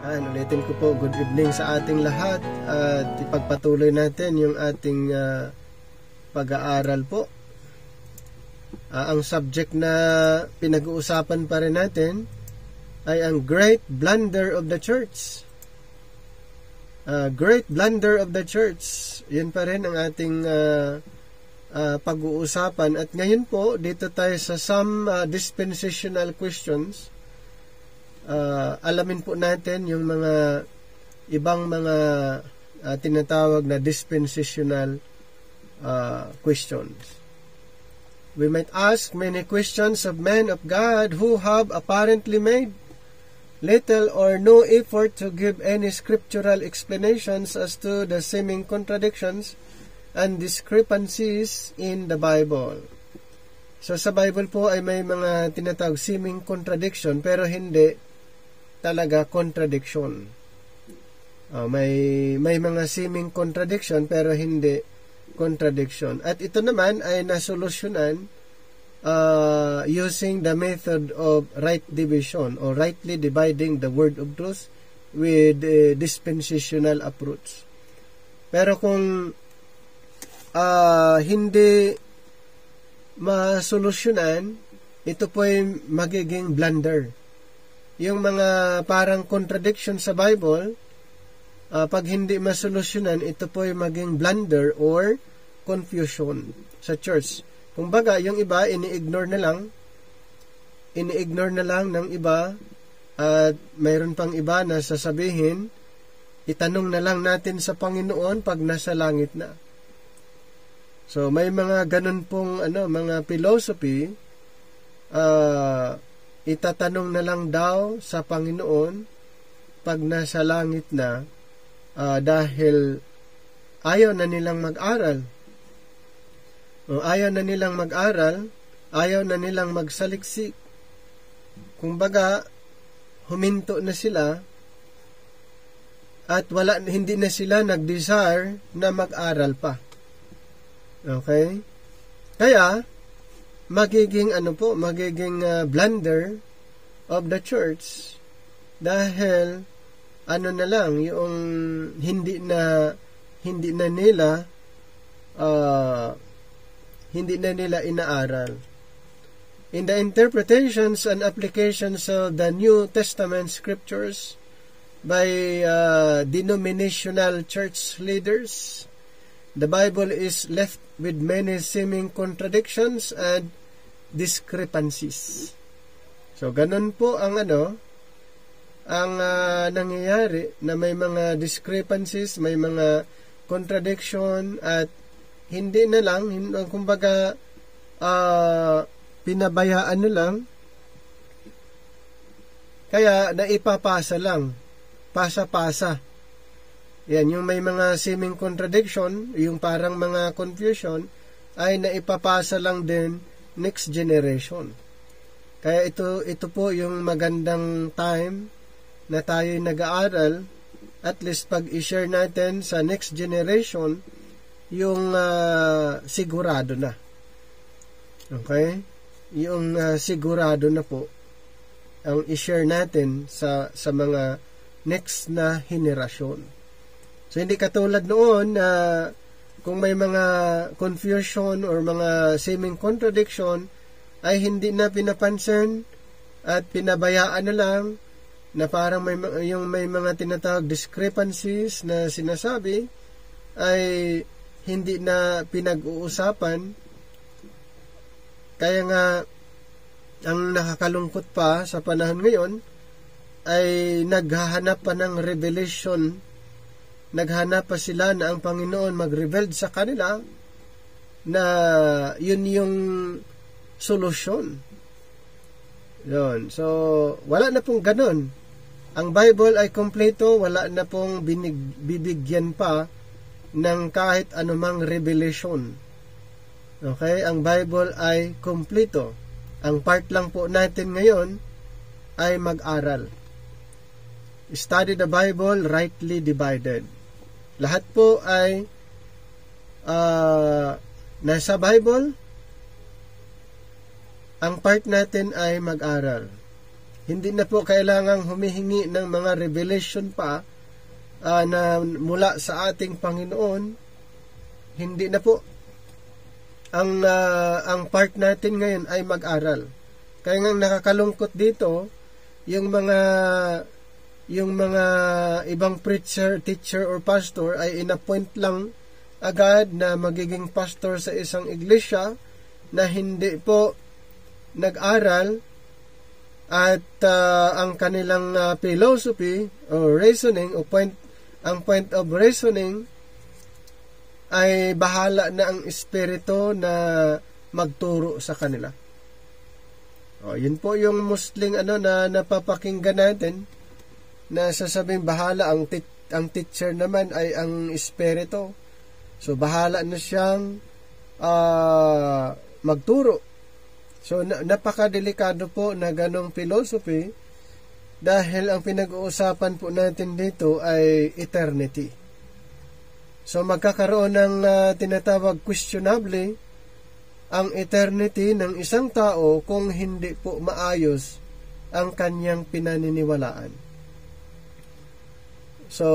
Ulitin ko po, good evening sa ating lahat at ipagpatuloy natin yung ating pag-aaral po. Ang subject na pinag-uusapan pa rin natin ay ang great blunder of the church. Great blunder of the church. Yun pa rin ang ating pag-uusapan. At ngayon po, dito tayo sa some dispensational questions. Alamin po natin yung mga ibang mga tinatawag na dispensational questions. We might ask many questions of men of God who have apparently made little or no effort to give any scriptural explanations as to the seeming contradictions and discrepancies in the Bible. So sa Bible po ay may mga tinatawag seeming contradiction pero hindi talaga contradiction. May mga seeming contradiction pero hindi contradiction. At ito naman ay nasolusyonan using the method of right division or rightly dividing the word of truth with a dispensational approach. Pero kung hindi masolusyonan, ito po ay magiging blunder. Yung mga parang contradiction sa Bible, pag hindi masolusyonan, ito po ay maging blunder or confusion sa church. Kung baga, yung iba, ini-ignore na lang ng iba, at mayroon pang iba na sasabihin, itanong na lang natin sa Panginoon pag nasa langit na. So, may mga ganun pong mga philosophy, itatanong na lang daw sa Panginoon pag nasa langit na dahil ayaw na nilang mag-aral. Ayaw na nilang mag-aral, ayaw na nilang magsaliksik. Kumbaga, huminto na sila at hindi na sila nag-desire na mag-aral pa. Okay? Kaya, magiging blunder of the church dahil na lang yung hindi na nila inaaral. In the interpretations and applications of the New Testament scriptures by denominational church leaders, the Bible is left with many seeming contradictions and discrepancies. So, ganun po ang nangyayari na may mga discrepancies, may mga contradiction at hindi na lang, kumbaga, pinabayaan na lang, kaya naipapasa lang, pasa-pasa. Yan, yung may mga seeming contradiction, yung parang mga confusion, ay naipapasa lang din next generation. Kaya ito po yung magandang time na tayo'y nag-aaral, at least pag i-share natin sa next generation, yung sigurado na. Okay? Yung sigurado na po ang i-share natin sa mga next na henerasyon. So, hindi katulad noon na kung may mga confusion or mga seeming contradiction, ay hindi na pinapansin at pinabayaan na lang na parang may mga tinatawag discrepancies na sinasabi ay hindi na pinag-uusapan. Kaya nga, ang nakakalungkot pa sa panahon ngayon ay naghahanap pa ng revelation. Naghanap pa sila na ang Panginoon mag-reveal sa kanila na yun yung solusyon. Yun. So, wala na pong ganun. Ang Bible ay kompleto, wala na pong bibigyan pa ng kahit anumang revelation. Okay? Ang Bible ay kompleto. Ang part lang po natin ngayon ay mag-aral. Study the Bible, rightly divided. Lahat po ay nasa Bible. Ang part natin ay mag-aral. Hindi na po kailangang humihingi ng mga revelation pa na mula sa ating Panginoon. Hindi na po. Ang part natin ngayon ay mag-aral. Kaya nga nakakalungkot dito, yung mga ibang preacher, teacher, or pastor ay inappoint lang agad na magiging pastor sa isang iglesia na hindi po nag-aral at ang kanilang philosophy o reasoning o point of reasoning ay bahala na ang espiritu na magturo sa kanila. Yun po yung Muslim na napapakinggan natin, na sasabing bahala ang teacher naman ay ang espiritu. So bahala na siyang magturo. So napakadelikado po na ganong philosophy, dahil ang pinag-uusapan po natin dito ay eternity. So magkakaroon ng tinatawag questionably ang eternity ng isang tao kung hindi po maayos ang kanyang pinaniniwalaan. So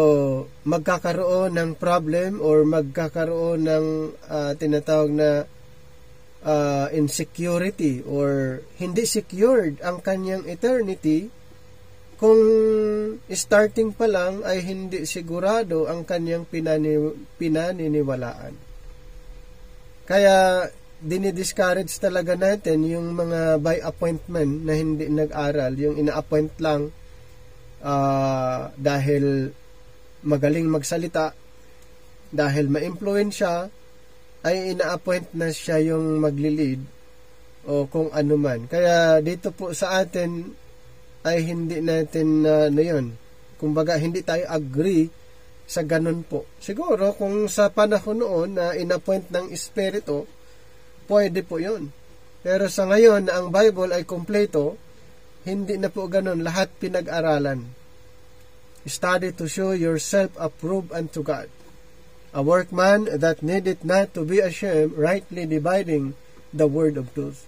magkakaroon ng problem or magkakaroon ng tinatawag na insecurity or hindi secured ang kanyang eternity kung starting pa lang ay hindi sigurado ang kanyang pinaniniwalaan. Kaya dinidiscourage talaga natin yung mga by appointment na hindi nag-aral, yung ina-appoint lang dahil magaling magsalita, dahil ma-influensya, ay ina-appoint na siya yung maglilid o kung ano man. Kaya dito po sa atin ay hindi natin kumbaga hindi tayo agree sa ganun po. Siguro kung sa panahon noon na in-appoint ng espiritu, pwede po yun. Pero sa ngayon na ang Bible ay kompleto, hindi na po ganun. Lahat pinag-aralan. Study to show yourself approved unto God, a workman that needeth not to be ashamed, rightly dividing the word of truth.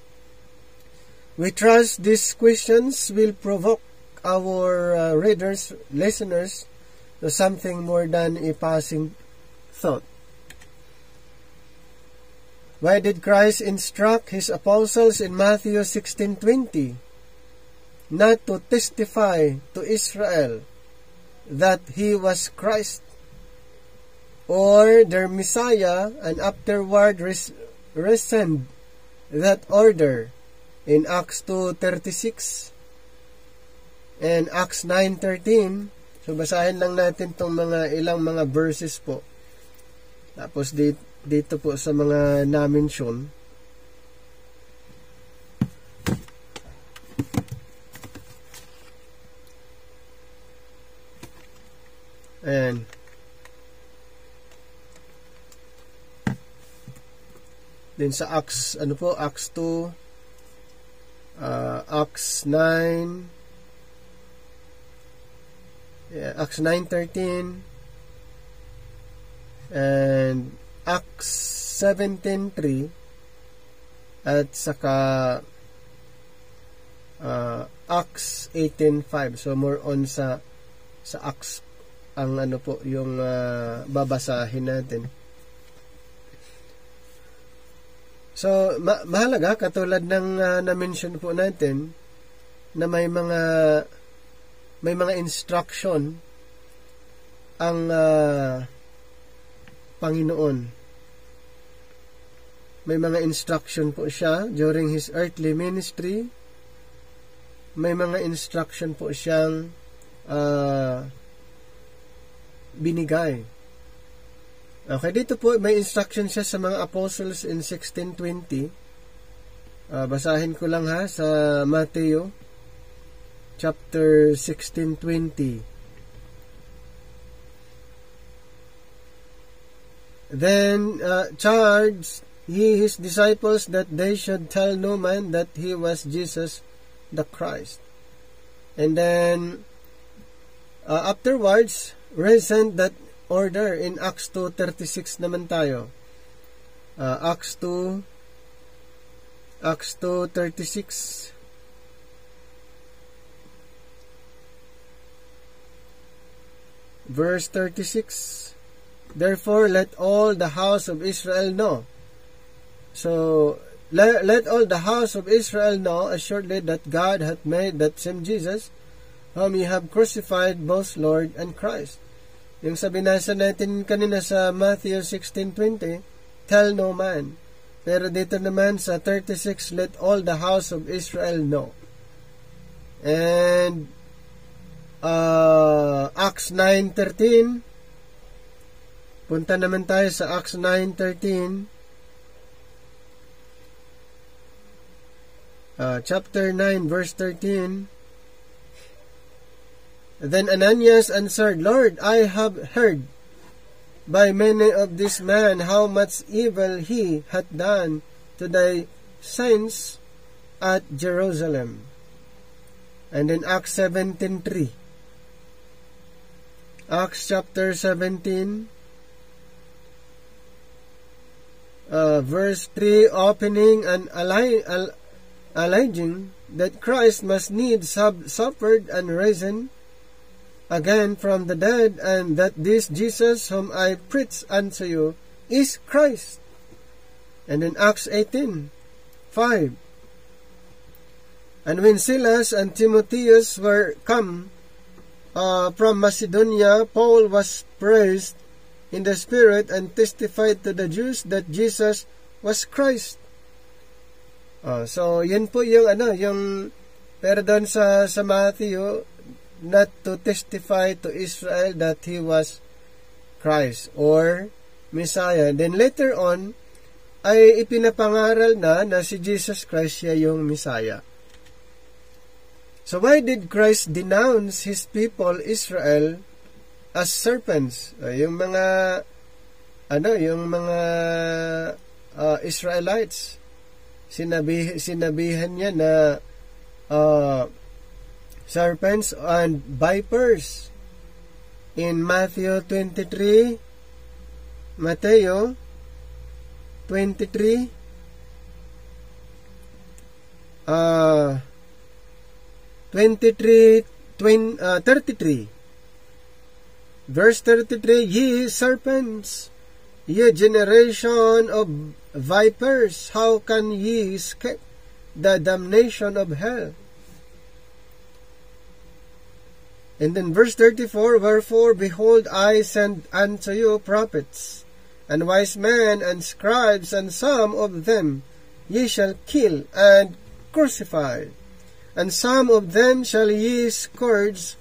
We trust these questions will provoke our readers, listeners, to something more than a passing thought. Why did Christ instruct his apostles in Matthew 16:20 not to testify to Israel that he was Christ or their Messiah, and afterward rescind that order in Acts 2:36 and Acts 9:13? So basahin lang natin tong ilang mga verses po. Tapos dito po sa mga na-mention. And then sa Acts, Acts 2, Acts 9, Acts 9:13, and Acts 17:3, at saka Acts 18:5. So more on sa Acts ang yung babasahin natin. So mahalaga, katulad ng na-mention po natin, na may mga instruction ang Panginoon. May mga instruction po siya during his earthly ministry. May mga instruction po siyang binigay. Okay, dito po may instruction siya sa mga apostles in 16:20. Basahin ko lang sa Mateo chapter 16:20. Then charged he his disciples that they should tell no man that he was Jesus the Christ. And then afterwards resent that order in Acts 2:36 naman tayo. Acts 2:36. verse 36. Therefore, let all the house of Israel know. So, let all the house of Israel know assuredly that God hath made that same Jesus, whom ye have crucified, both Lord and Christ. Yung sa binasa natin kanina sa Matthew 16:20, tell no man. Pero dito naman sa 36, let all the house of Israel know. And Acts 9:13, punta naman tayo sa Acts 9:13. Chapter 9, verse 13. Then Ananias answered, Lord, I have heard by many of this man how much evil he hath done to thy saints at Jerusalem. And in Acts 17:3. Acts chapter 17, verse 3, opening and alleging that Christ must needs have suffered and risen again from the dead, and that this Jesus whom I preach unto you is Christ. And in Acts 18:5, and when Silas and Timotheus were come from Macedonia, Paul was praised in the Spirit and testified to the Jews that Jesus was Christ. So, yun po yung pero doon sa Matthew, not to testify to Israel that he was Christ or Messiah. Then later on, ay ipinapangaral na si Jesus Christ siya yung Messiah. So why did Christ denounce his people Israel as serpents? Yung mga Israelites, sinabihan niya na serpents and vipers in Matthew 23, Mateo 23, 33, verse 33, ye serpents, ye generation of vipers, how can ye escape the damnation of hell? And then verse 34, wherefore, behold, I send unto you prophets, and wise men, and scribes, and some of them ye shall kill and crucify, and some of them shall ye scourge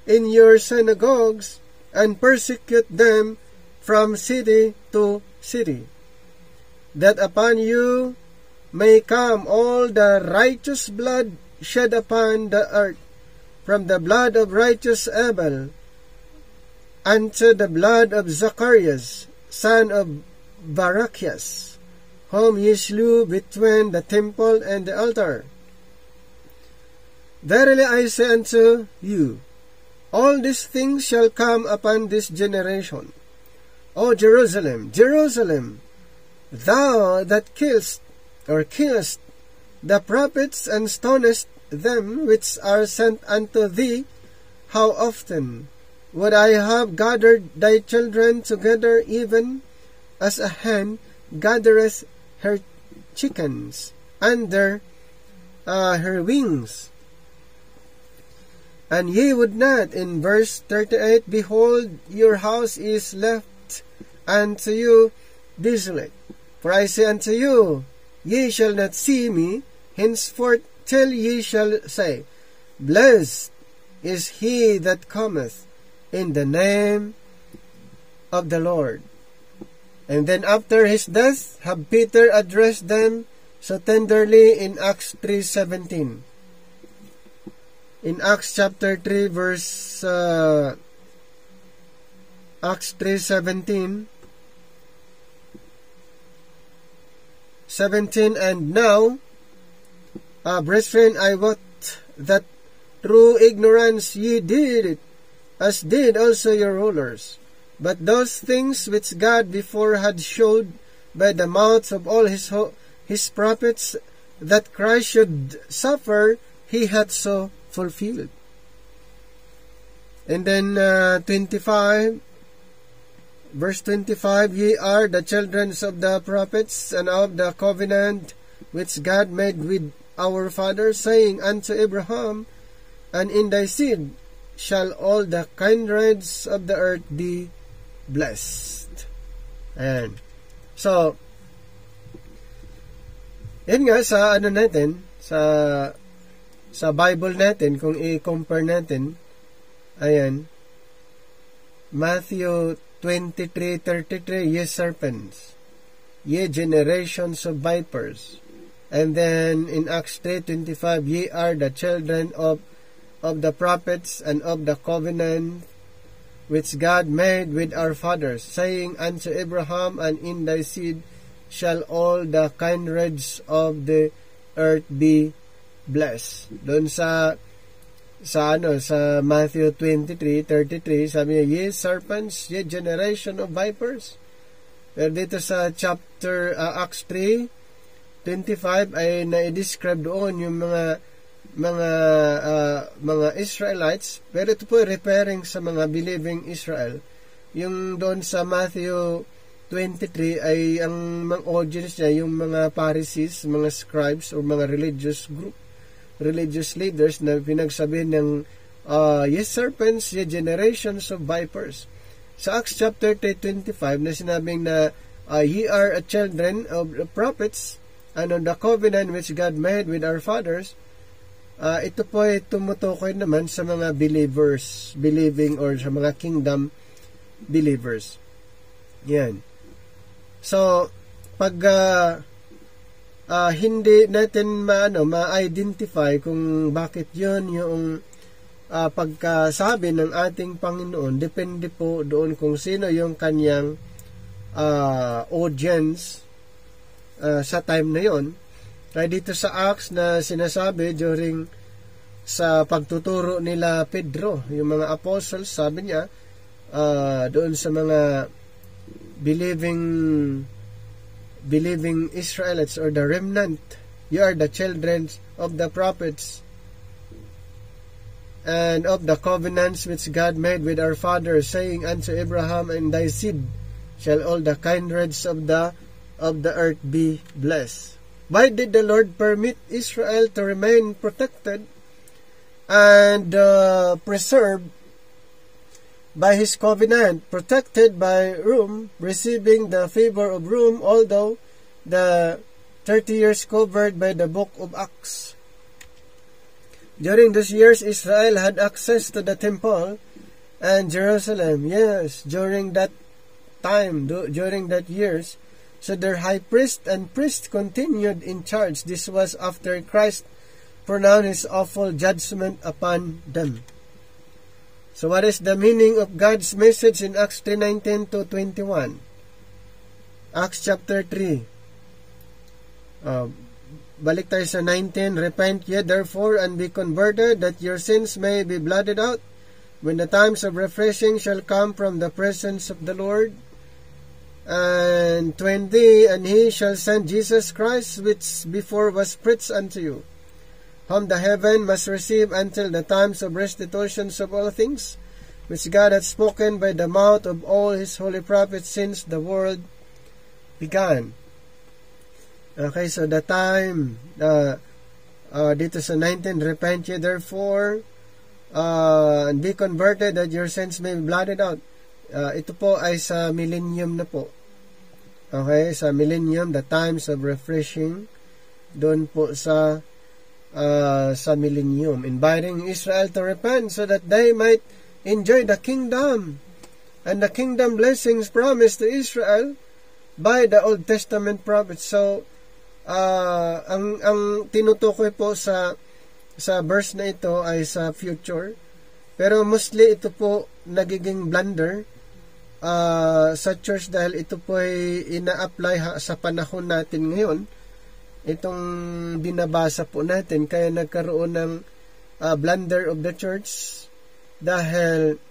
in your synagogues, and persecute them from city to city, that upon you may come all the righteous blood shed upon the earth, from the blood of righteous Abel unto the blood of Zacharias, son of Barachias, whom ye slew between the temple and the altar. Verily I say unto you, all these things shall come upon this generation. O Jerusalem, Jerusalem, thou that killest the prophets and stonest them which are sent unto thee, how often would I have gathered thy children together, even as a hen gathereth her chickens under her wings. And ye would not. In verse 38, behold, your house is left unto you desolate. For I say unto you, ye shall not see me henceforth, till ye shall say, blessed is he that cometh in the name of the Lord. And then after his death, have Peter addressed them so tenderly in Acts 3:17. In Acts chapter 3 verse Acts 3:17, 17, and now, brethren, I wot that through ignorance ye did it, as did also your rulers. But those things which God before had showed by the mouths of all his prophets, that Christ should suffer, he hath so fulfilled. And then 25, verse 25, ye are the children of the prophets and of the covenant which God made with our fathers, saying unto Abraham, and in thy seed shall all the kindreds of the earth be blessed. Ayan. So, yan nga sa ano natin, sa Bible natin, kung i-compare natin, ayan, Matthew 23:33, ye serpents, ye generations of vipers. And then in Acts 3:25, ye are the children of the prophets and of the covenant which God made with our fathers, saying unto Abraham, and in thy seed shall all the kindreds of the earth be blessed. Doon sa Matthew 23:33, sabi niya, ye serpents, ye generation of vipers. Pero dito sa chapter Acts 3:25 ay na-describe doon yung mga Israelites, pero ito po referring sa mga believing Israel. Yung doon sa Matthew 23 ay ang mga audience niya, yung mga Pharisees, mga scribes, o mga religious leaders na pinagsabi ng ye serpents, ye generations of vipers. Sa Acts chapter 3:25 na sinabing na ye are a children of the prophets and of the covenant which God made with our fathers, ito po ay tumutukoy naman sa mga believers, believing, or sa mga kingdom believers. Yan. So, pag hindi natin ma-identify kung bakit yun yung pagkasabi ng ating Panginoon, depende po doon kung sino yung kanyang audience sa time na yon. Kaya dito sa Acts na sinasabi during sa pagtuturo nila Pedro, yung mga apostles, sabi niya doon sa mga believing Israelites or the remnant, you are the children of the prophets and of the covenants which God made with our fathers, saying unto Abraham, and thy seed shall all the kindreds of the earth be blessed. Why did the Lord permit Israel to remain protected and preserved by His covenant, protected by Rome, receiving the favor of Rome, although the 30 years covered by the book of Acts? During those years, Israel had access to the temple and Jerusalem. Yes, during that time, during that years, so their high priest and priest continued in charge. This was after Christ pronounced His awful judgment upon them. So what is the meaning of God's message in Acts 3:19 to 21? Acts chapter 3. Balik tayo sa 19. Repent ye therefore and be converted, that your sins may be blotted out, when the times of refreshing shall come from the presence of the Lord. And 20, and He shall send Jesus Christ, which before was preached unto you, whom the heaven must receive until the times of restitutions of all things, which God hath spoken by the mouth of all His holy prophets since the world began. Okay, so the time, dito sa 19, repent ye therefore, and be converted, that your sins may be blotted out. Ito po ay sa millennium na po. Okay, sa millennium, the times of refreshing, doon po sa millennium, inviting Israel to repent so that they might enjoy the kingdom and the kingdom blessings promised to Israel by the Old Testament prophets. So, ang tinutukoy po sa verse na ito ay sa future, pero mostly ito po nagiging blunder sa church dahil ito po ay ina-apply sa panahon natin ngayon, itong binabasa po natin, kaya nagkaroon ng blunder of the church dahil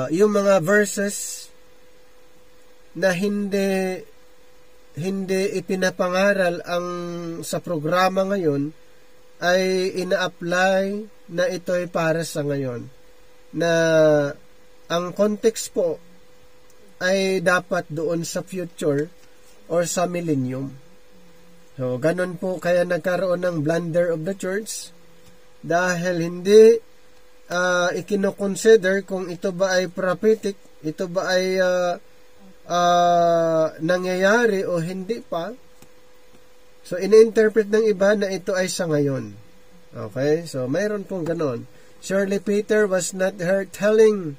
yung mga verses na hindi ipinapangaral ang sa programa ngayon ay ina-apply na ito'y para sa ngayon, na ang context po ay dapat doon sa future or sa millennium. So, ganun po kaya nagkaroon ng blunder of the church dahil hindi ikinoconsider kung ito ba ay prophetic, ito ba ay nangyayari o hindi pa. So, ini-interpret ng iba na ito ay sa ngayon. Okay? So, mayroon pong ganon. Surely Peter was not here telling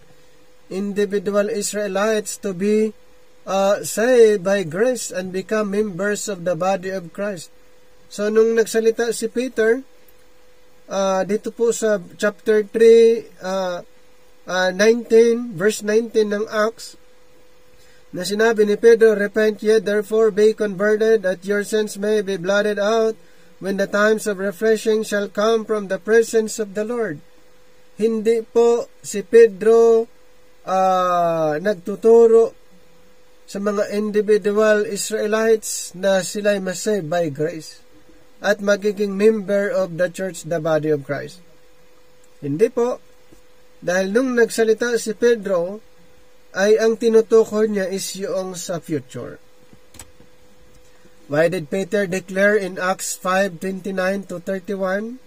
individual Israelites to be saved by grace and become members of the body of Christ. So, nung nagsalita si Peter, dito po sa chapter 3, 19, verse 19 ng Acts, na sinabi ni Pedro, "Repent ye therefore, be converted, that your sins may be blotted out, when the times of refreshing shall come from the presence of the Lord." Hindi po si Pedro nagtuturo sa mga individual Israelites na sila'y masaved by grace at magiging member of the church, the body of Christ. Hindi po. Dahil nung nagsalita si Pedro, ay ang tinutukoy niya is yung sa future. Why did Peter declare in Acts 5:29 to 31?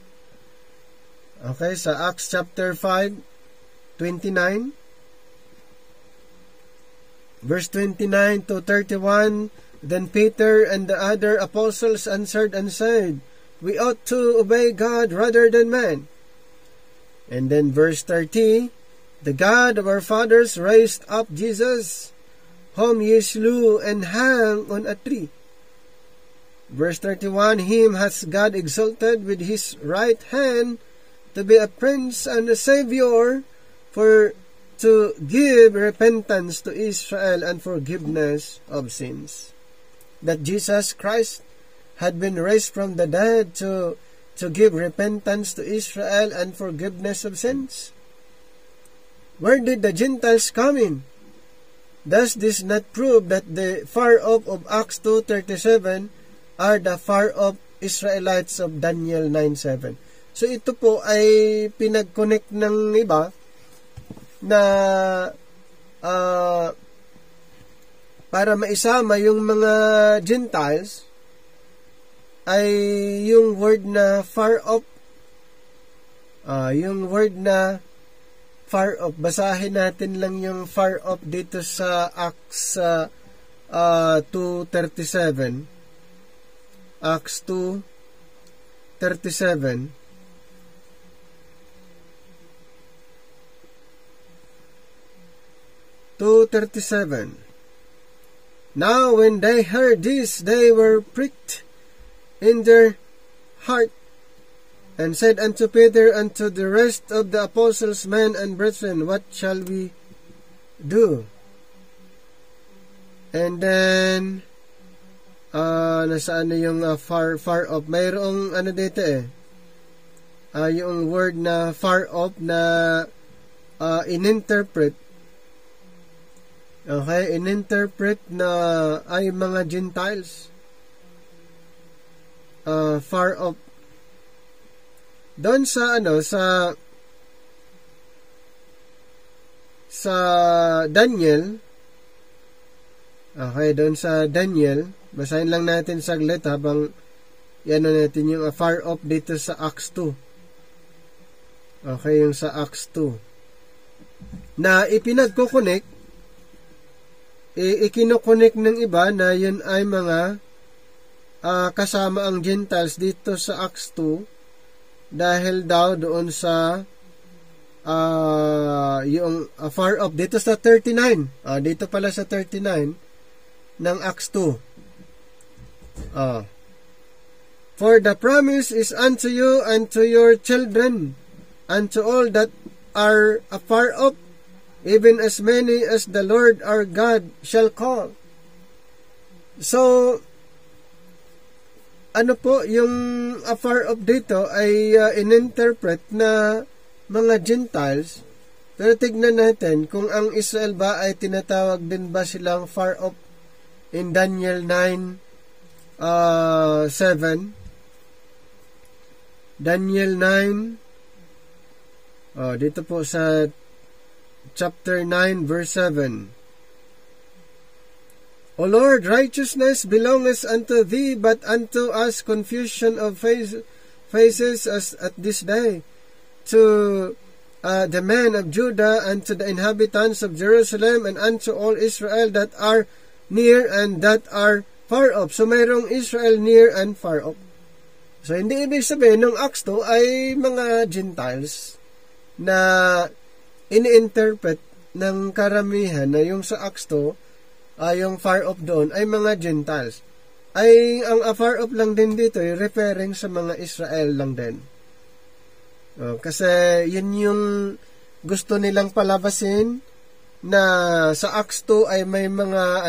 Okay, sa Acts chapter 5:29, verse 29 to 31, "Then Peter and the other apostles answered and said, We ought to obey God rather than man." And then verse 30, "The God of our fathers raised up Jesus, whom ye slew and hung on a tree." Verse 31, "Him has God exalted with his right hand to be a prince and a savior, for to give repentance to Israel and forgiveness of sins." That Jesus Christ had been raised from the dead to give repentance to Israel and forgiveness of sins. Where did the Gentiles come in? Does this not prove that the far-off of Acts 2:37 are the far-off Israelites of Daniel 9:7? So ito po ay pinag-connect ng iba na para maisama yung mga Gentiles ay yung word na far off. Yung word na far off. Basahin natin lang yung far off dito sa Acts 2:37. Acts 2:37. "Now when they heard this, they were pricked in their heart, and said unto Peter and to the rest of the apostles, Men and brethren, what shall we do?" And then, nasaan na yung far off? Mayroong dito yung word na far off na ininterpret. Okay, ininterpret na ay mga Gentiles. Far off. Doon sa sa Daniel. Okay, doon sa Daniel, basahin lang natin saglit habang natin yung far off dito sa Acts 2. Okay, yung sa Acts 2. Na ipinagko-connect, ikino-connect ng iba na yun ay mga kasama ang Gentiles dito sa Acts 2 dahil daw doon sa yung far off dito sa 39. Dito pala sa 39 ng Acts 2. "For the promise is unto you and to your children and to all that are afar off, even as many as the Lord our God shall call." So, ano po, yung afar off dito ay ininterpret na mga Gentiles. Pero tignan natin kung ang Israel ba ay tinatawag din ba silang far off in Daniel 9:7. Daniel 9 Dito po sa chapter 9 verse 7. O Lord, righteousness belongeth unto thee, but unto us confusion of faces as at this day. To the men of Judah, and to the inhabitants of Jerusalem, and unto all Israel that are near and that are far off. So mayroong Israel near and far off. So hindi ibig sabihin ng Acts 2 ay mga Gentiles na ini-interpret ng karamihan na yung sa Acts 2, yung far off doon ay mga Gentiles. Ay ang far off lang din dito ay referring sa mga Israel lang din. Kasi yun yung gusto nilang palabasin na sa Acts 2 ay may mga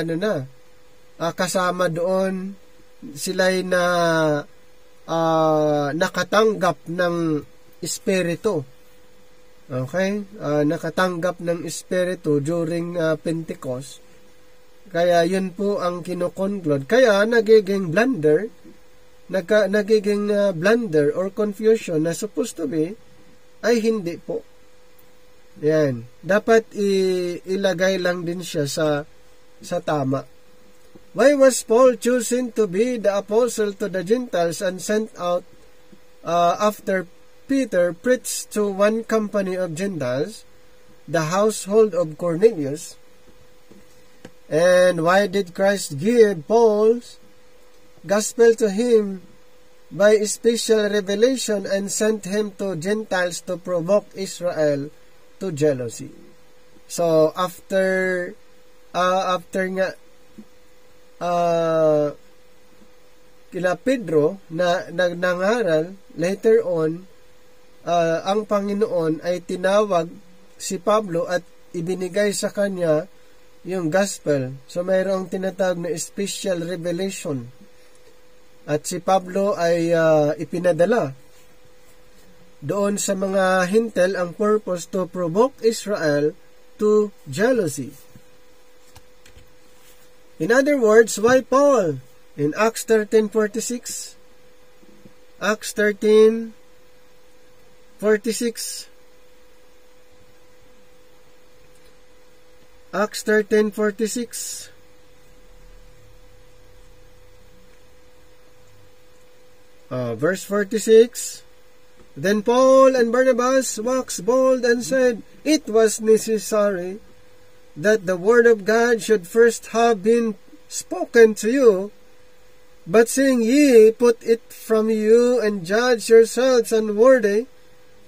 kasama doon sila'y na nakatanggap ng Espiritu. Okay? Nakatanggap ng Espiritu during Pentecost. Kaya yun po ang kinoconclude. Kaya nagiging blunder, nagiging blunder or confusion na supposed to be ay hindi po. Yan. Dapat ilagay lang din siya sa tama. Why was Paul chosen to be the apostle to the Gentiles and sent out after Peter preached to one company of Gentiles, the household of Cornelius? And why did Christ give Paul's gospel to him by special revelation and sent him to Gentiles to provoke Israel to jealousy? So after nga kila Pedro na nangaral, later on ang Panginoon ay tinawag si Pablo at ibinigay sa kanya yung gospel. So mayroong tinatawag na special revelation. At si Pablo ay ipinadala doon sa mga hintel ang purpose to provoke Israel to jealousy. In other words, why Paul? In Acts 13:46, Acts 13:46, Acts 13:46. Verse 46. Then Paul and Barnabas waxed bold and said, It was necessary that the word of God should first have been spoken to you, but seeing ye put it from you and judge yourselves unworthy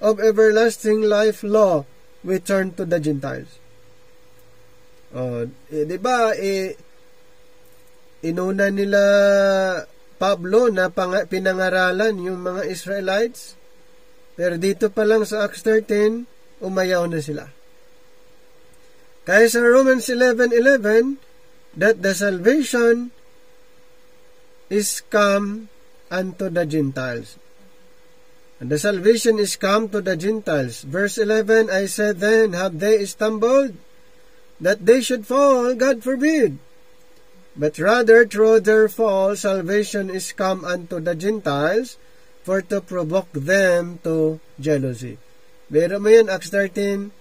of everlasting life law, we turn to the Gentiles. Diba, inuna nila Pablo na pinangaralan yung mga Israelites, pero dito pa lang sa Acts 13, umayaw na sila. Kaya sa Romans 11:11, that the salvation is come unto the Gentiles. And the salvation is come to the Gentiles. Verse 11, I said then, have they stumbled that they should fall? God forbid. But rather through their fall, salvation is come unto the Gentiles, for to provoke them to jealousy. Pero mo yan, Acts 13,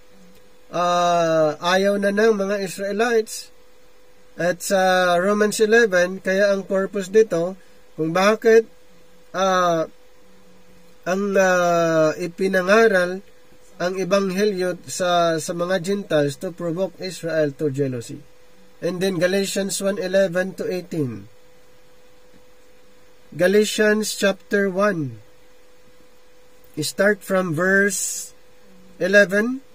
ayaw na ng mga Israelites. At sa Romans 11, kaya ang purpose dito, kung bakit ang ipinangaral ang ebanghelyo sa mga Gentiles to provoke Israel to jealousy. And then Galatians 1:11 to 18. Galatians chapter 1. Start from verse 11.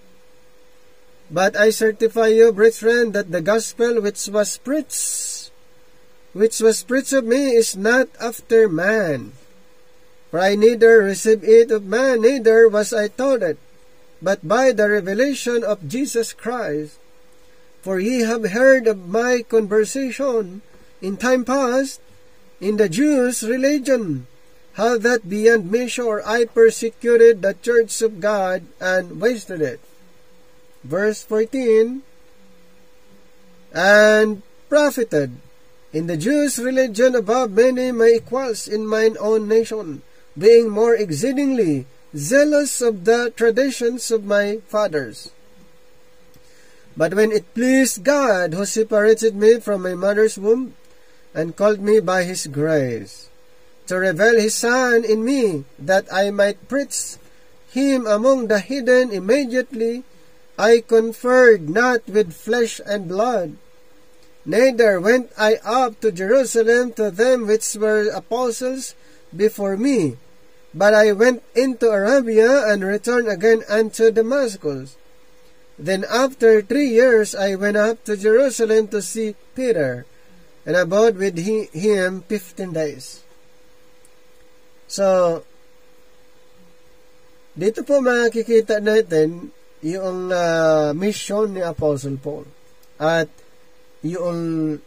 But I certify you, brethren, that the gospel which was preached of me is not after man. For I neither received it of man, neither was I taught it, but by the revelation of Jesus Christ. For ye have heard of my conversation in time past in the Jews' religion, how that beyond measure I persecuted the church of God and wasted it. Verse 14, and profited in the Jews' religion above many my equals in mine own nation, being more exceedingly zealous of the traditions of my fathers. But when it pleased God, who separated me from my mother's womb, and called me by his grace, to reveal his Son in me, that I might preach him among the heathen, immediately I conferred not with flesh and blood, neither went I up to Jerusalem to them which were apostles before me, but I went into Arabia, and returned again unto Damascus. Then after 3 years I went up to Jerusalem to see Peter, and abode with him 15 days. So, dito po makikita natin yung mission ni Apostle Paul at yung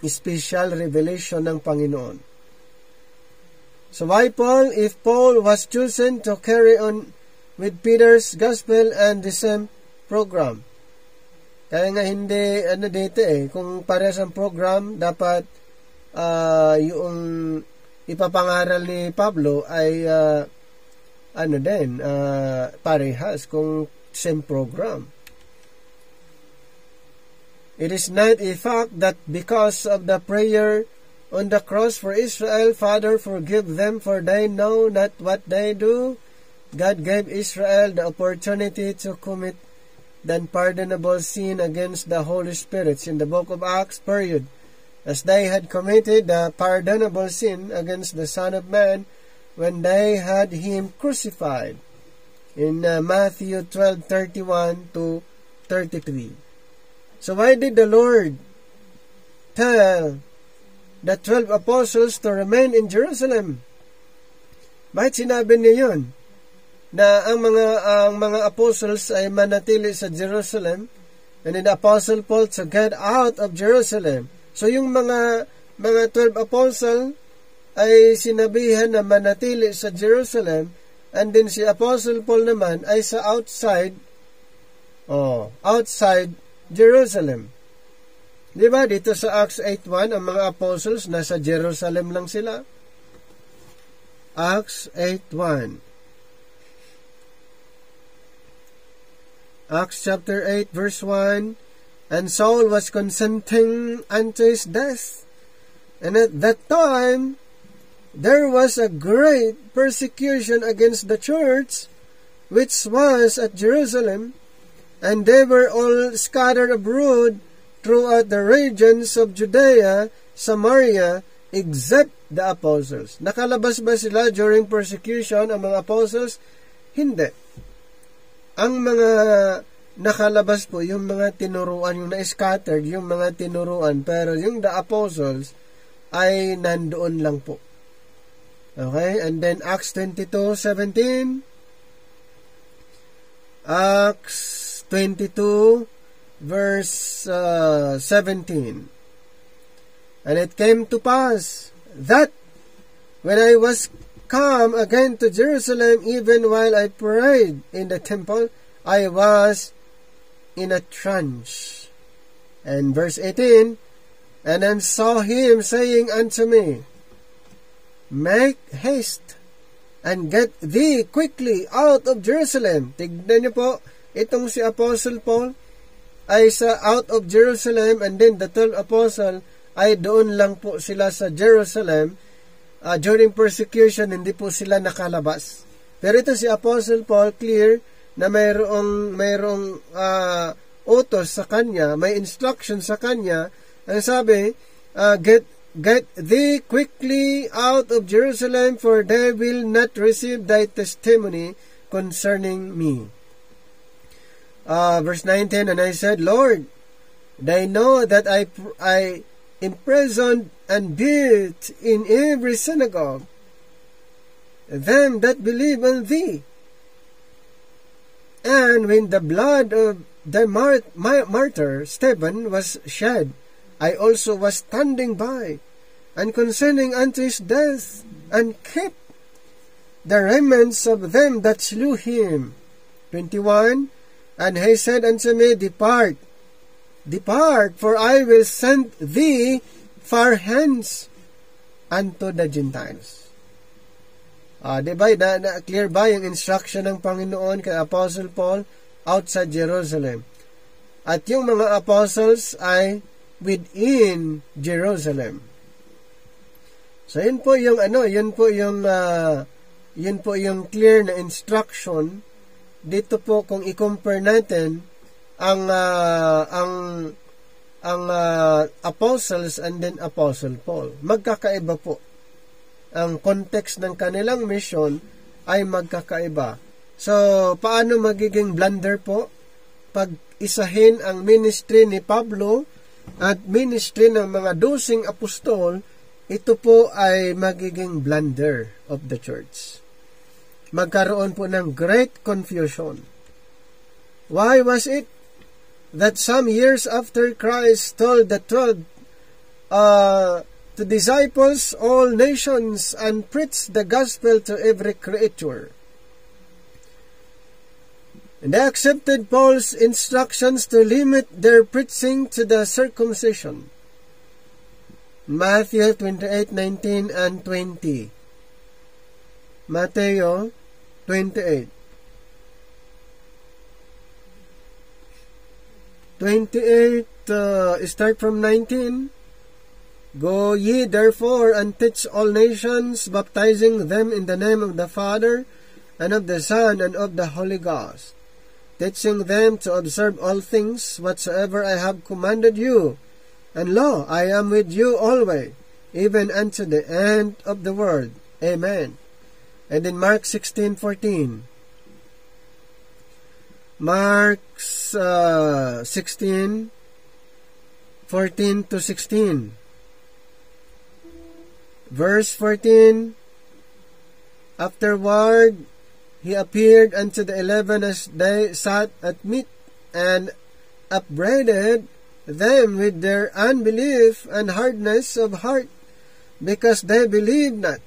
special revelation ng Panginoon. So why Paul? If Paul was chosen to carry on with Peter's gospel and the same program. Kaya nga hindi, dito kung parehas ang program, dapat yung ipapangaral ni Pablo ay parehas kung same program. It is not a fact that because of the prayer on the cross for Israel, Father, forgive them, for they know not what they do, God gave Israel the opportunity to commit the unpardonable sin against the Holy Spirits in the book of Acts, period, as they had committed the pardonable sin against the Son of Man when they had him crucified in Matthew 12:31 to 33. So why did the Lord tell the 12 apostles to remain in Jerusalem? Bakit sinabi niya yun? Na ang mga apostles ay manatili sa Jerusalem, and then the Apostle Paul to get out of Jerusalem. So yung mga 12 apostle ay sinabihan na manatili sa Jerusalem, and then si Apostle Paul naman ay sa outside Jerusalem. Diba dito sa Acts 8:1 ang mga apostles nasa Jerusalem lang sila? Acts 8:1. Acts chapter 8 verse 1, and Saul was consenting unto his death, and at that time there was a great persecution against the church which was at Jerusalem, and they were all scattered abroad throughout the regions of Judea, Samaria, except the apostles. Nakalabas ba sila during persecution ang mga apostles? Hindi. Ang mga nakalabas po, yung mga tinuruan, yung na-scattered, yung mga tinuruan, pero yung the apostles ay nandoon lang po. Okay? And then Acts 22:17. Acts 22 verse 17. And it came to pass that when I was come again to Jerusalem, even while I prayed in the temple, I was in a trance. And verse 18, and then saw him saying unto me, make haste, and get thee quickly out of Jerusalem. Tignan niyo po, itong si Apostle Paul ay sa out of Jerusalem, and then the 12 apostle ay doon lang po sila sa Jerusalem. During persecution, hindi po sila nakalabas. Pero ito si Apostle Paul, clear na mayroong utos sa kanya, may instruction sa kanya. Ang sabi, get thee quickly out of Jerusalem, for they will not receive thy testimony concerning me. Verse 19, and I said, Lord, they know that I imprisoned and beat in every synagogue them that believe on thee. And when the blood of the martyr Stephen was shed, I also was standing by, and consenting unto his death, and kept the remnants of them that slew him. 21, and he said unto me, Depart, for I will send thee far hence unto the Gentiles. Diba, clear ba yung instruction ng Panginoon kay Apostle Paul outside Jerusalem? At yung mga apostles ay within Jerusalem. So yun po yung yun po yung clear na instruction dito po kung i-compare natin ang apostles and then Apostle Paul. Magkakaiba po. Ang context ng kanilang mission ay magkakaiba. So, paano magiging blunder po? Pag isahin ang ministry ni Pablo at ministry ng mga 12 apostol, ito po ay magiging blunder of the church. Magkaroon po ng great confusion. Why was it that some years after Christ told the 12 to disciples all nations and preach the gospel to every creature? And they accepted Paul's instructions to limit their preaching to the circumcision. Matthew 28:19 and 20. Mateo 28. 28, start from 19. Go ye therefore and teach all nations, baptizing them in the name of the Father, and of the Son, and of the Holy Ghost, teaching them to observe all things whatsoever I have commanded you. And lo, I am with you always, even unto the end of the world. Amen. And in Mark 16:14. Mark 16:14 to 16. Verse 14, afterward he appeared unto the 11 as they sat at meat, and upbraided them with their unbelief and hardness of heart, because they believed not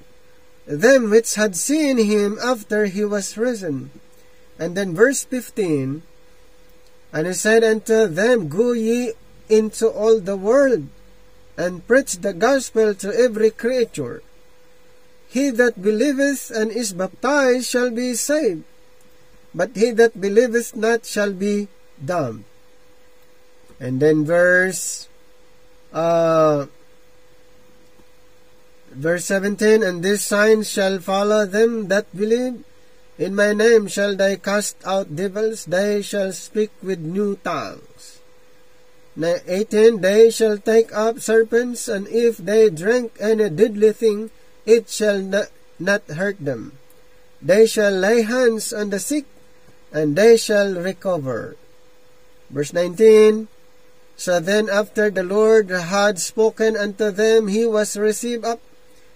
them which had seen him after he was risen. And then verse 15, and he said unto them, Go ye into all the world, and preach the gospel to every creature. He that believeth and is baptized shall be saved, but he that believeth not shall be damned. And then verse 17, and these signs shall follow them that believe. In my name shall they cast out devils, they shall speak with new tongues. 18, they shall take up serpents, and if they drink any deadly thing, it shall not hurt them. They shall lay hands on the sick, and they shall recover. Verse 19, so then after the Lord had spoken unto them, he was received up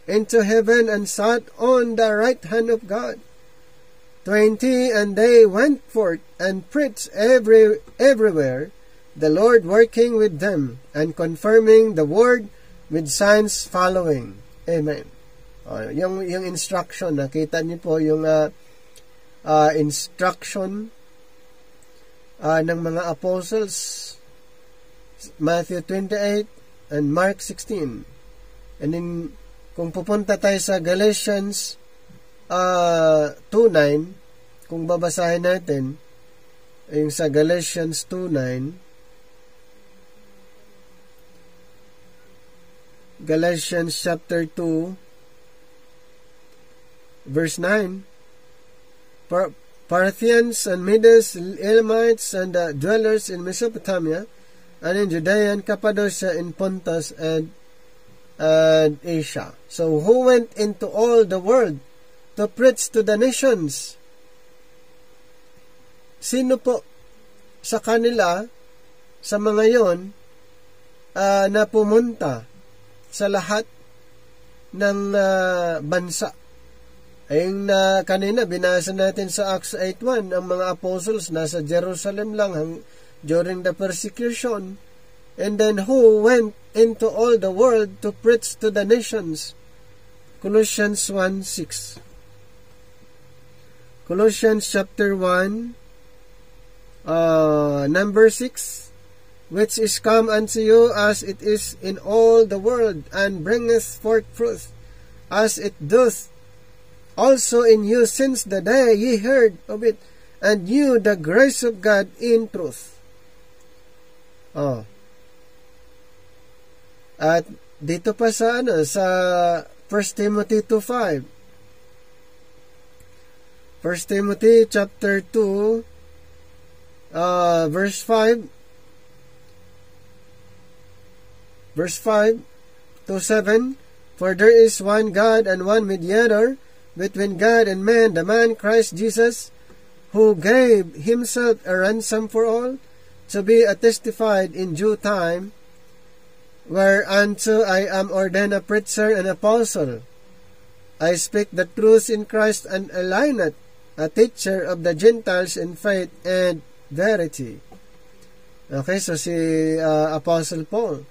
into heaven, and sat on the right hand of God. 20, and they went forth and preached everywhere, the Lord working with them, and confirming the word with signs following. Amen. Yung instruction, nakita niyo po yung instruction ng mga apostles, Matthew 28 and Mark 16. And then, kung pupunta tayo sa Galatians 2:9, kung babasahin natin, yung sa Galatians 2:9, Galatians chapter 2, verse 9, Parthians and Medes, Elamites, and dwellers in Mesopotamia, and in Judea and Cappadocia, in Pontus and Asia. So, who went into all the world to preach to the nations? Sino po sa kanila, sa mga yon, na pumunta sa lahat ng bansa? Ayun na kanina, binasa natin sa Acts 8:1, ang mga apostles nasa Jerusalem lang during the persecution. And then who went into all the world to preach to the nations? Colossians 1:6. Colossians chapter 1, number 6, which is come unto you as it is in all the world, and bringeth forth fruit, as it doth also in you since the day ye heard of it, and knew the grace of God in truth. At dito pa sa sa 1 Timothy 2:5. 1 Timothy chapter 2 verse 5 to 7. For there is one God and one mediator between God and man, the man Christ Jesus, who gave himself a ransom for all, to be attestified in due time, whereunto I am ordained a preacher and apostle. I speak the truth in Christ, and aligned a teacher of the Gentiles in faith and verity. Okay, so si Apostle Paul,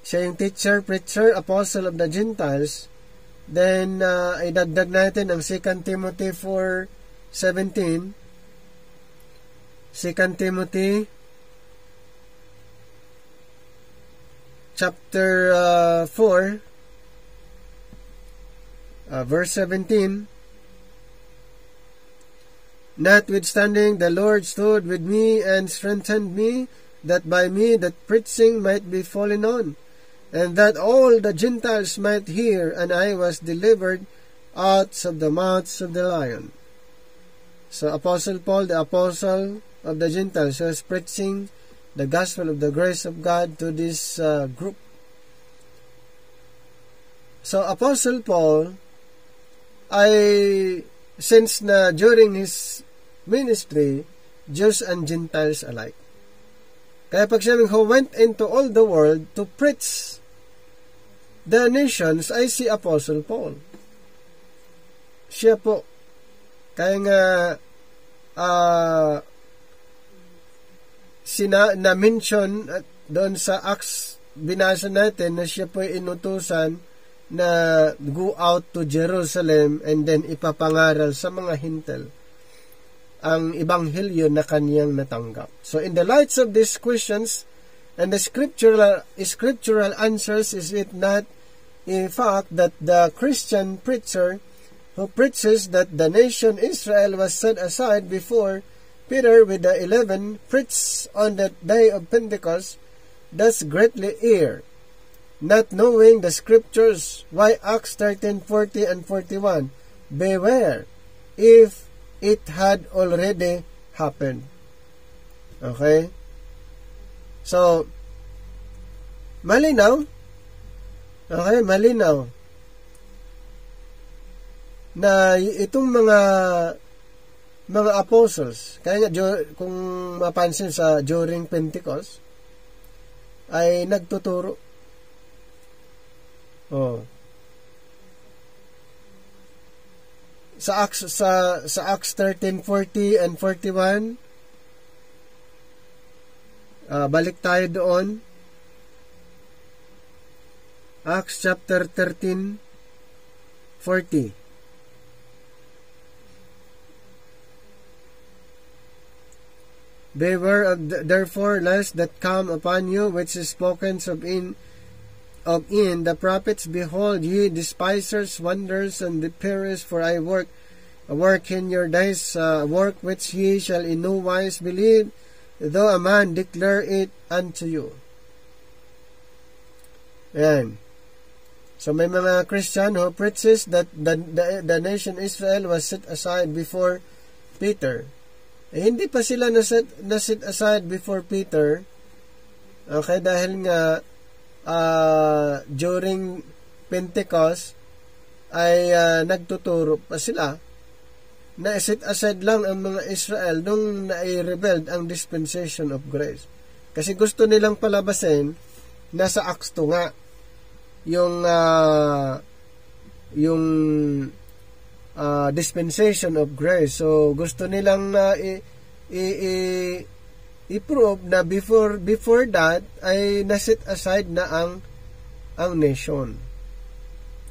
siya yung teacher, preacher, apostle of the Gentiles. Then, idagdag natin ang 2 Timothy 4:17. 2 Timothy chapter 4 verse 17. Notwithstanding, the Lord stood with me and strengthened me, that by me that preaching might be fallen on, and that all the Gentiles might hear, and I was delivered out of the mouths of the lion. So Apostle Paul, the apostle of the Gentiles, was preaching the gospel of the grace of God to this group. So Apostle Paul, since na during his ministry, Jews and Gentiles alike. Kaya pag siyang who went into all the world to preach the nations, ay si Apostle Paul. Siya po. Kaya nga na-mention doon sa Acts, binasa natin na siya po inutusan na go out to Jerusalem and then ipapangaral sa mga hintel ang ebanghelyo na kaniyang natanggap. So in the lights of these questions and the scriptural answers, is it not in fact that the Christian preacher who preaches that the nation Israel was set aside before Peter with the 11 preached on that day of Pentecost does greatly err, not knowing the scriptures? Why Acts 13:40 and 41? Beware if it had already happened. Okay? So, malinaw. Okay, malinaw. Na itong mga apostles, kaya nga kung mapansin sa during Pentecost, ay nagtuturo. Sa Acts 13:40 and 41, balik tayo doon. Acts chapter 13:40. Beware therefore lest that come upon you which is spoken of in the prophets, behold, ye despisers, wonders, and perish, for I work in your days, work which ye shall in no wise believe, though a man declare it unto you. Ayan. So may mga Christian who preaches that the nation Israel was set aside before Peter. Hindi pa sila naset aside before Peter. Okay, dahil nga during Pentecost ay nagtuturo pa sila na set aside lang ang mga Israel nung nai-rebelled ang dispensation of grace. Kasi gusto nilang palabasin, nasa Acts 2 nga, yung dispensation of grace. So gusto nilang i-prove na before that ay naset aside na ang nation.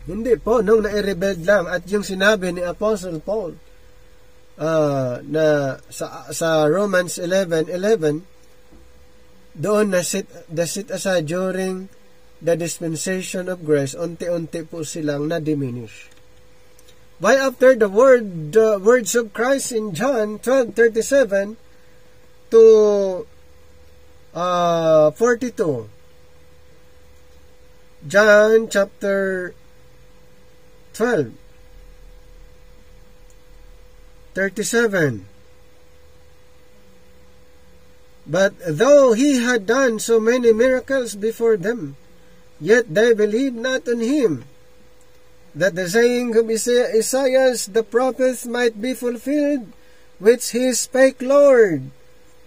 Hindi po, nung nai-rebelled lang. At yung sinabi ni Apostle Paul na sa Romans 11:11, doon naset aside during the dispensation of grace, unti-unti po silang na-diminish. Why after the words of Christ in John 12:37 to 42. John chapter 12, 37. But though he had done so many miracles before them, yet they believed not on him, that the saying of Isaiah the prophet might be fulfilled, which he spake, Lord,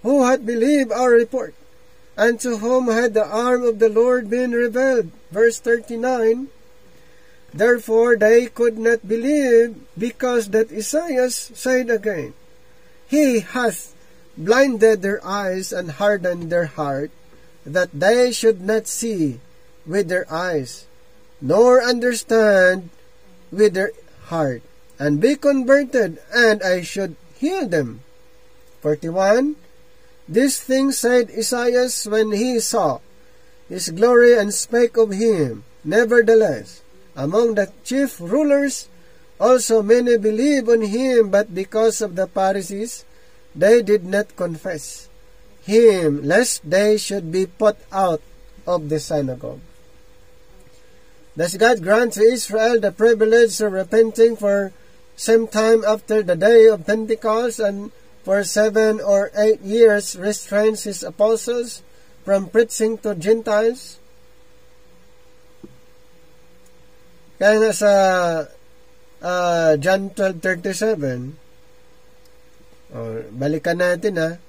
who hath believed our report? And to whom had the arm of the Lord been revealed? Verse 39. Therefore they could not believe, because that Isaiah said again, He hath blinded their eyes and hardened their heart, that they should not see with their eyes, nor understand with their heart, and be converted, and I should heal them. 41. These things said Isaiah when he saw his glory and spake of him. Nevertheless, among the chief rulers also many believed on him, but because of the Pharisees they did not confess him, lest they should be put out of the synagogue. Thus God grant to Israel the privilege of repenting for some time after the day of Pentecost, and for 7 or 8 years restrains his apostles from preaching to Gentiles. Kaya nga sa John 12:37, balikan natin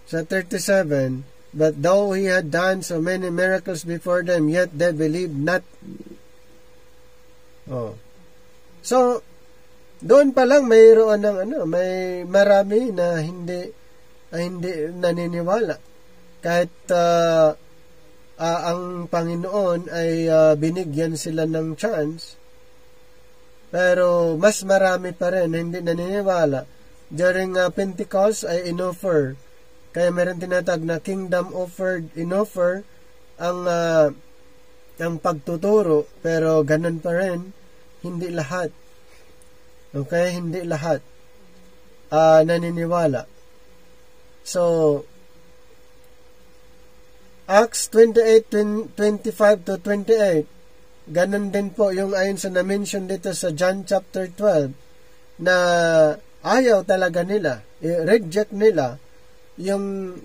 sa 37, but though he had done so many miracles before them, yet they believed not. So, doon pa lang mayroon ng may marami na hindi naniniwala. Kahit ang Panginoon ay binigyan sila ng chance, pero mas marami pa rin na hindi naniniwala. During Pentecost ay inoffer, kaya meron tinatag na kingdom inoffer ang pagtuturo, pero ganun pa rin, hindi lahat. Okay, hindi lahat naniniwala. So, Acts 28:25 to 28, ganun din po yung ayon sa na-mention dito sa John chapter 12, na ayaw talaga nila, reject nila yung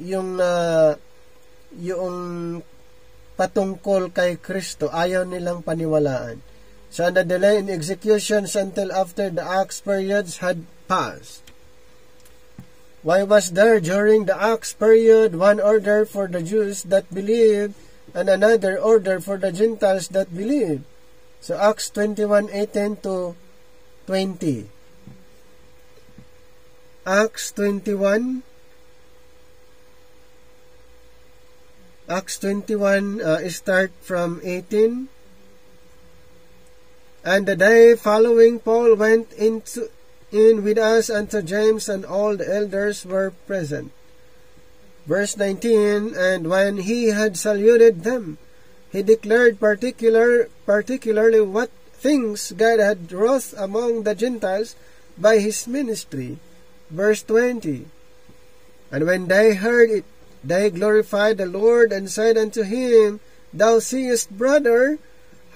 patungkol kay Kristo, ayaw nilang paniwalaan. So, the delay in executions until after the Acts periods had passed. Why was there during the Acts period one order for the Jews that believed and another order for the Gentiles that believed? So, Acts 21:18 to 20. Acts 21, start from 18. And the day following, Paul went in with us unto James, and all the elders were present. Verse 19, and when he had saluted them, he declared particularly what things God had wrought among the Gentiles by his ministry. Verse 20, and when they heard it, they glorified the Lord, and said unto him, Thou seest, brother,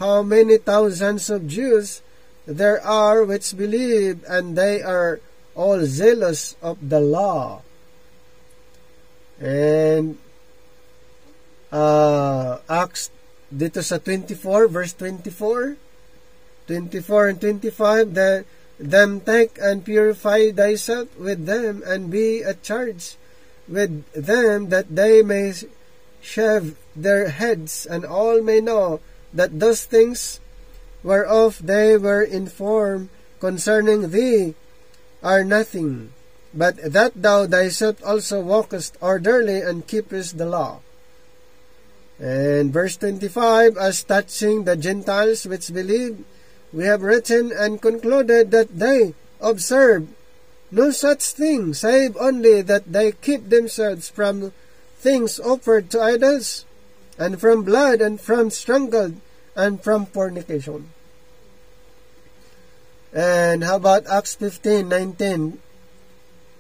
how many thousands of Jews there are which believe, and they are all zealous of the law. And Acts dito sa 24, verse 24 and 25, that them take and purify thyself with them, and be at charge with them, that they may shave their heads, and all may know that those things whereof they were informed concerning thee are nothing, but that thou thyself also walkest orderly and keepest the law. And verse 25, as touching the Gentiles which believe, we have written and concluded that they observe no such thing, save only that they keep themselves from things offered to idols, and from blood, and from strangled, and from fornication. And how about Acts 15:19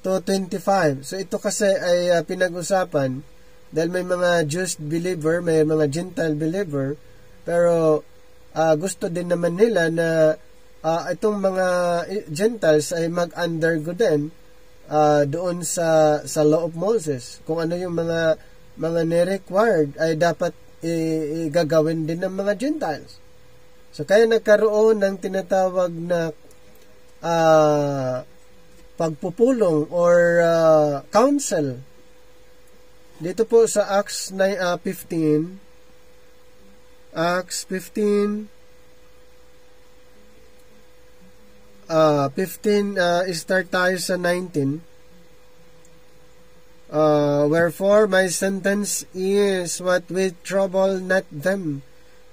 to 25? So ito kasi ay pinag-usapan dahil may mga Jewish believer, may mga Gentile believer, pero gusto din naman nila na itong mga Gentiles ay mag-undergo din doon sa law of Moses. Kung ano yung mga ni-required ay dapat gagawin din ng mga Gentiles. So kaya nagkaroon ng tinatawag na pagpupulong or council dito po sa Acts 15. Acts 15 start tayo sa 19. Wherefore my sentence is what we trouble not them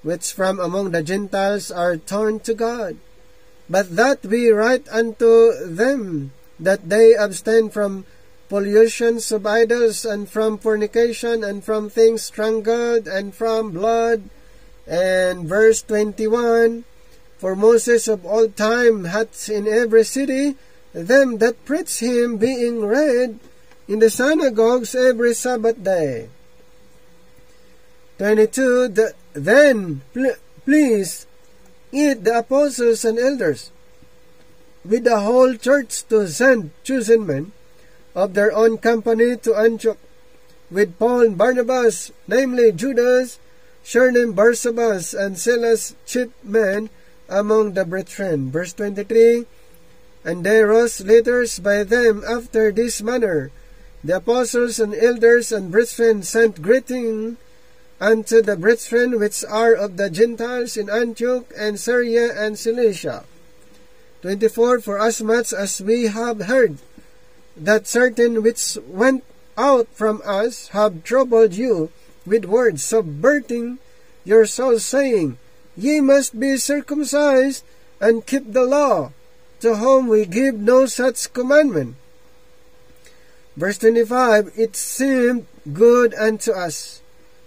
which from among the Gentiles are turned to God, but that we write unto them that they abstain from pollutions of idols, and from fornication, and from things strangled, and from blood. And verse 21, for Moses of old time hath in every city them that preach him, being read in the synagogues every Sabbath day. 22, then please eat the apostles and elders with the whole church to send chosen men of their own company to Antioch, with Paul and Barnabas, namely Judas, surnamed Barsabas, and Silas, chief men among the brethren. Verse 23, and they rose letters by them after this manner. The apostles and elders and brethren sent greeting unto the brethren which are of the Gentiles in Antioch and Syria and Cilicia. 24, for as much as we have heard that certain which went out from us have troubled you with words, subverting your souls, saying, ye must be circumcised and keep the law, to whom we give no such commandment. Verse 25, it seemed good unto us,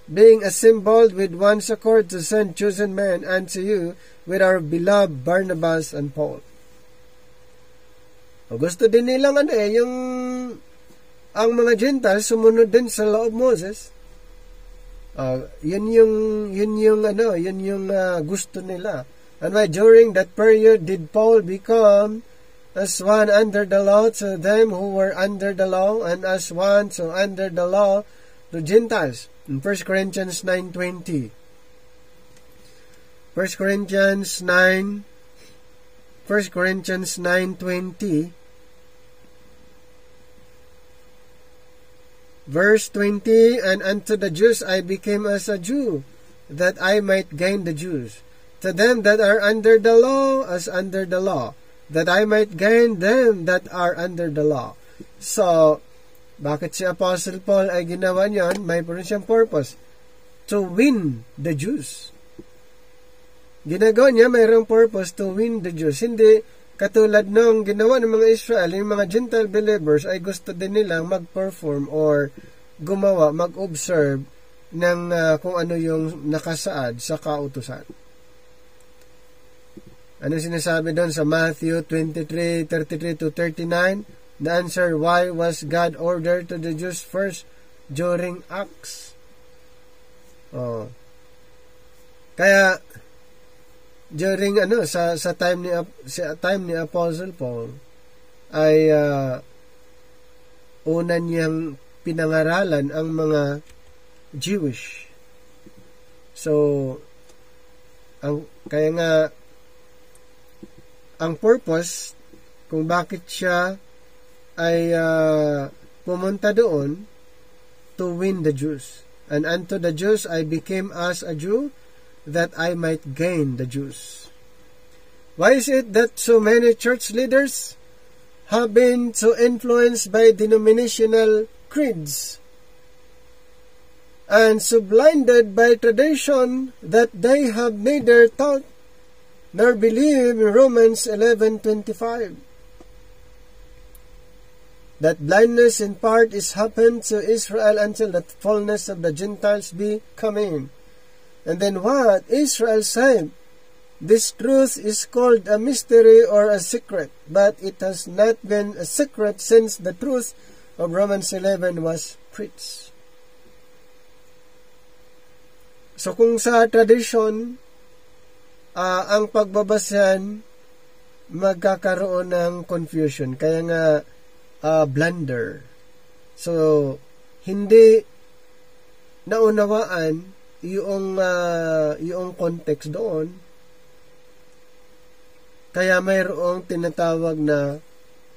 being assembled with one accord, to send chosen men unto you with our beloved Barnabas and Paul. O gusto din nilang yung ang mga Gentiles sumunod din sa law of Moses. Yun yung gusto nila. And why during that period did Paul become as one under the law to them who were under the law, and as one so under the law to Gentiles? In 1 Corinthians 9:20. 1 Corinthians 9:20. Verse 20, and unto the Jews I became as a Jew, that I might gain the Jews. To them that are under the law, as under the law, that I might gain them that are under the law. So, bakit si Apostle Paul ay ginawa niyan? May siyang purpose. To win the Jews. Ginagawa niya, mayroong purpose to win the Jews. Hindi katulad nung ginawa ng mga Israel, yung mga Gentile believers ay gusto din nilang mag-perform or gumawa, mag-observe ng kung ano yung nakasaad sa kautusan. Ano sinasabi doon sa Matthew 23:33-39? The answer, why was God ordered to the Jews first during Acts? Kaya during sa time ni Apostle Paul ay una niyang pinangaralan ang mga Jewish. So kaya nga ang purpose kung bakit siya ay pumunta doon, to win the Jews. And unto the Jews I became as a Jew, that I might gain the Jews. Why is it that so many church leaders have been so influenced by denominational creeds and so blinded by tradition that they have neither thought nor believe in Romans 11:25? That blindness in part is happened to Israel until the fullness of the Gentiles be come in. And then what? Israel said, This truth is called a mystery or a secret, but it has not been a secret since the truth of Romans 11 was preached. So kung sa tradition, ang pagbabasehan, magkakaroon ng confusion. Kaya nga, blunder. So, hindi naunawaan yung context doon. Kaya mayroong tinatawag na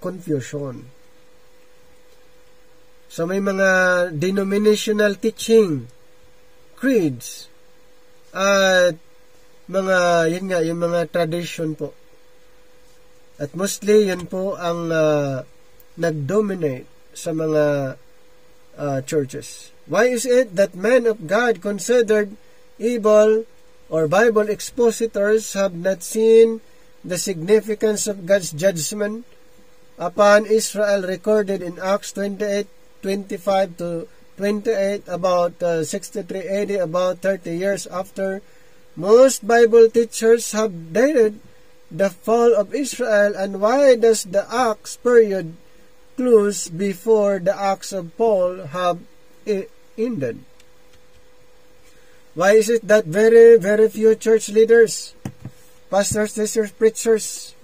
confusion. So, may mga denominational teaching, creeds, at yung mga tradition po. At mostly, yun po ang nag-dominate sa mga churches. Why is it that men of God considered evil or Bible expositors have not seen the significance of God's judgment upon Israel recorded in Acts 28:25 to 28, about 63 AD, about 30 years after? Most Bible teachers have dated the fall of Israel, and why does the Acts period close before the Acts of Paul have ended? Why is it that very, very few church leaders, pastors, teachers, preachers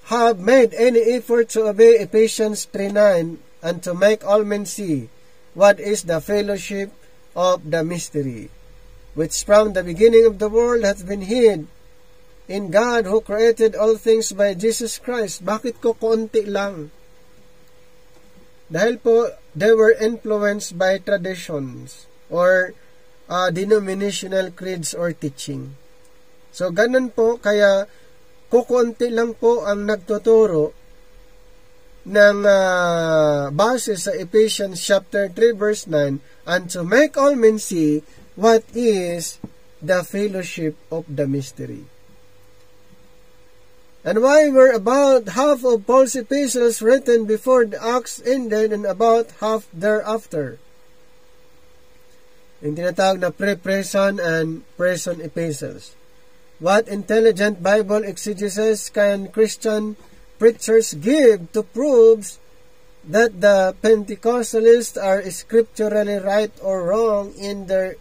have made any effort to obey Ephesians 3:9 and to make all men see what is the fellowship of the mystery, which from the beginning of the world hath been hid in God who created all things by Jesus Christ? Bakit ko konti lang? Dahil po, they were influenced by traditions or denominational creeds or teaching. So, ganun po, kaya kukunti lang po ang nagtuturo ng base sa Ephesians chapter 3 verse 9, and to make all men see what is the fellowship of the mystery. And why were about half of Paul's epistles written before the Acts ended and about half thereafter? Yung tinatawag na pre-present and present epistles. What intelligent Bible exegesis can Christian preachers give to prove that the Pentecostalists are scripturally right or wrong in their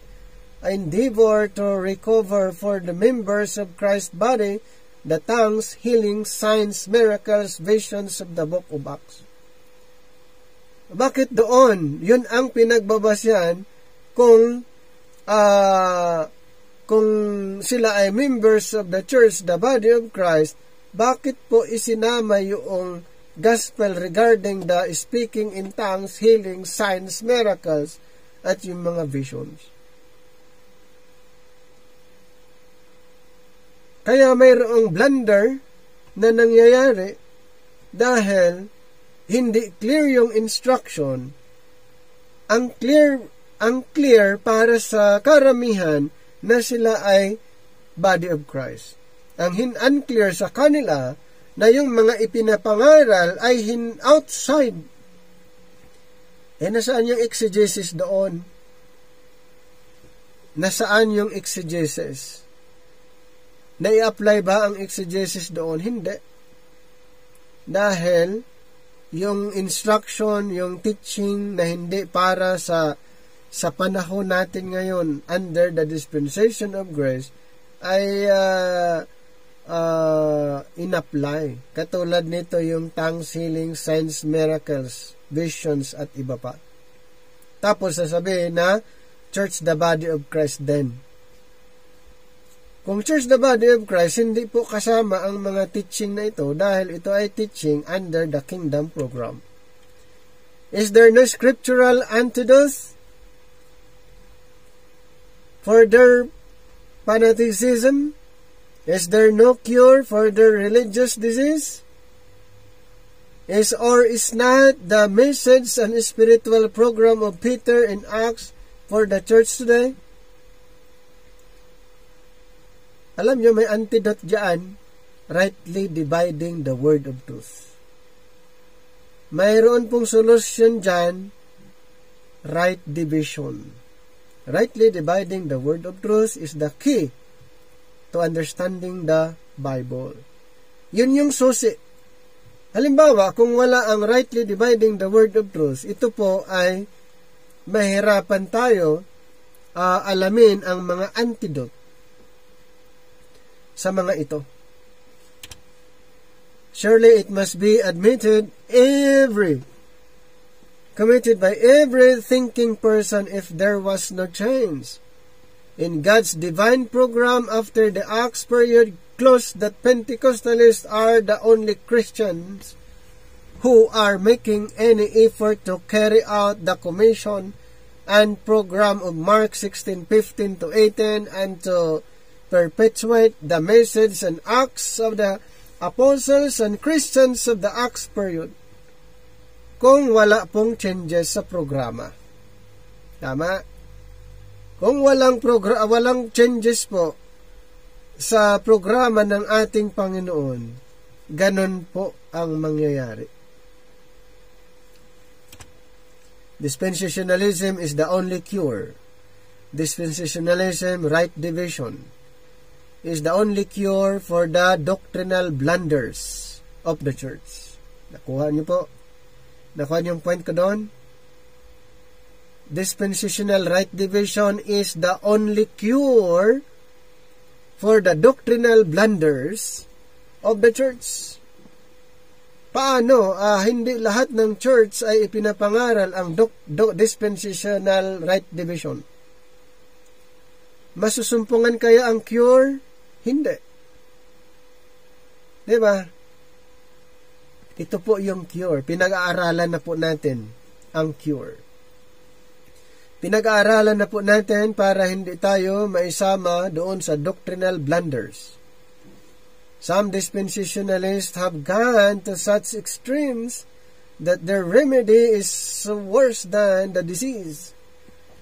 endeavor to recover for the members of Christ's body the tongues, healings, signs, miracles, visions of the book of Acts? Bakit doon? Yun ang pinagbabasyan kung sila ay members of the church, the body of Christ. Bakit po isinama yung gospel regarding the speaking in tongues, healing, signs, miracles, at yung mga visions? Kaya mayroong blunder na nangyayari dahil hindi clear yung instruction. Ang clear para sa karamihan na sila ay body of Christ. Ang unclear sa kanila na yung mga ipinapangaral ay outside. Nasaan yung exegesis doon? Nasaan yung exegesis? Na-i-apply ba ang exegesis doon? Hindi. Dahil yung instruction, yung teaching na hindi para sa panahon natin ngayon under the dispensation of grace ay in-apply. Katulad nito yung tongues, healing, signs, miracles, visions at iba pa. Tapos sasabihin na church the body of Christ then. Kung church the body of Christ, hindi po kasama ang mga teaching na ito dahil ito ay teaching under the kingdom program. Is there no scriptural antidote for their fanaticism? Is there no cure for their religious disease? Is not the message and spiritual program of Peter in Acts for the church today? Alam nyo, may antidote dyan, rightly dividing the word of truth. Mayroon pong solution dyan, right division. Rightly dividing the word of truth is the key to understanding the Bible. Yun yung susi. Halimbawa, kung wala ang rightly dividing the word of truth, ito po ay mahirapan tayo alamin ang mga antidote sa mga ito. Surely it must be admitted committed by every thinking person if there was no change in God's divine program after the Acts period closed, that Pentecostalists are the only Christians who are making any effort to carry out the commission and program of Mark 16:15 to 18 and to perpetuate the message and acts of the apostles and Christians of the Acts period. Kung wala pong changes sa programa. Tama? Kung walang changes po sa programa ng ating Panginoon, ganon po ang mangyayari. Dispensationalism is the only cure. Dispensationalism, right division, is the only cure for the doctrinal blunders of the church. Nakuha niyo po? Nakuha niyo yung point ko doon? Dispensational right division is the only cure for the doctrinal blunders of the church. Paano? Hindi lahat ng church ay ipinapangaral ang dispensational right division. Masusumpungan kaya ang cure? Hindi. Diba? Ito po yung cure. Pinag-aaralan na po natin ang cure. Pinag-aaralan na po natin para hindi tayo maisama doon sa doctrinal blunders. Some dispensationalists have gone to such extremes that their remedy is worse than the disease.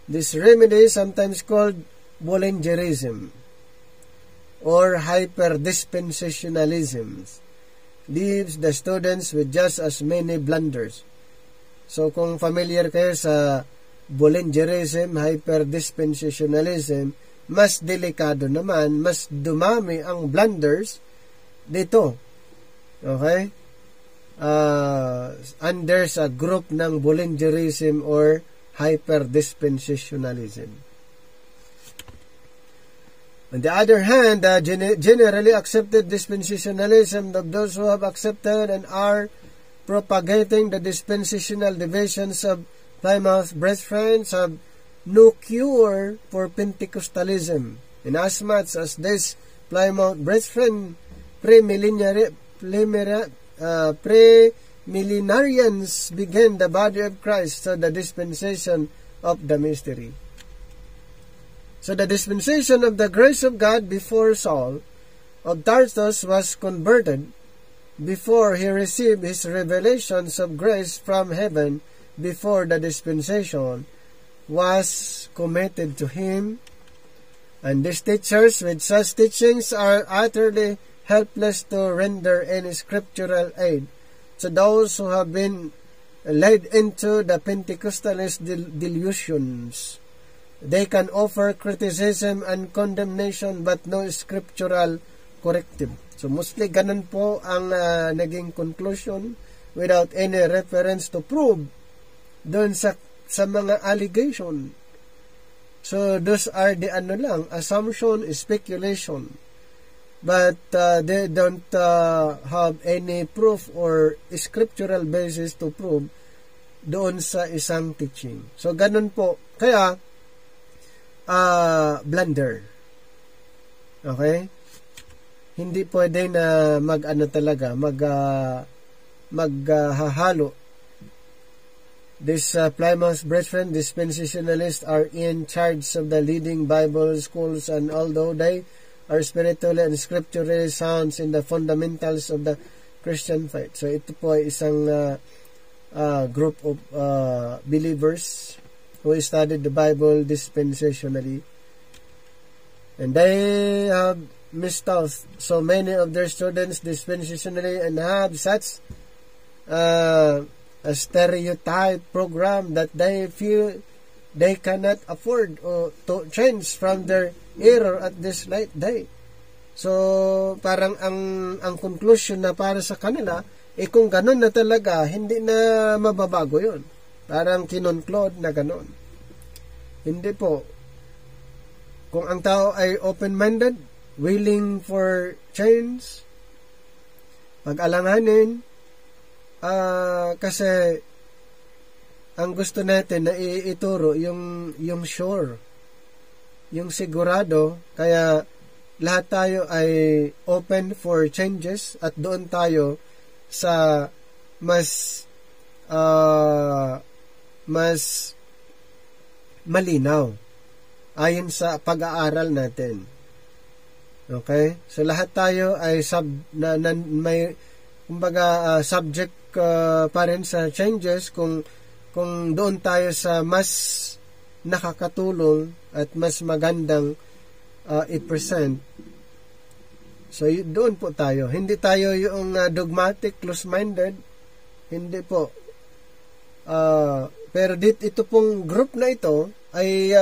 This remedy, sometimes called Bollingerism or hyper-dispensationalism, leaves the students with just as many blunders. So kung familiar kayo sa Bollingerism, hyper-dispensationalism, mas delikado naman, mas dumami ang blunders dito. Okay? Under sa group ng Bollingerism or hyper-dispensationalism. On the other hand, the generally accepted dispensationalism of those who have accepted and are propagating the dispensational divisions of Plymouth Brethren have no cure for Pentecostalism, inasmuch as this Plymouth Brethren premillenarians began the body of Christ, so the dispensation of the mystery. So the dispensation of the grace of God before Saul of Tarsus was converted before he received his revelations of grace from heaven, before the dispensation was committed to him. And these teachers with such teachings are utterly helpless to render any scriptural aid to those who have been led into the Pentecostalist delusions. They can offer criticism and condemnation but no scriptural corrective. So mostly ganun po ang naging conclusion without any reference to prove doon sa mga allegation. So those are the assumption, speculation. But they don't have any proof or scriptural basis to prove doon sa isang teaching. So ganun po. Kaya blunder. Okay? Hindi pwede na maghahalo. These Plymouth Brethren, dispensationalists, are in charge of the leading Bible schools, and although they are spiritually and scripturally sound in the fundamentals of the Christian faith. So ito po ay isang group of believers who studied the Bible dispensationally, and they have missed out so many of their students dispensationally and have such a stereotype program that they feel they cannot afford to change from their error at this late day. So, parang ang conclusion na para sa kanila, kung ganun na talaga, hindi na mababago yun. Parang kinonklode na ganun. Hindi po. Kung ang tao ay open-minded, willing for change, pag-alanganin, kasi ang gusto natin na ituro yung sure, yung sigurado, kaya lahat tayo ay open for changes at doon tayo sa mas malinaw ayon sa pag-aaral natin. Okay? So lahat tayo ay may kumbaga subject pa rin sa changes kung doon tayo sa mas nakakatulong at mas magandang i-present. So doon po tayo. Hindi tayo yung dogmatic, close-minded. Hindi po. Pero ito pong group na ito ay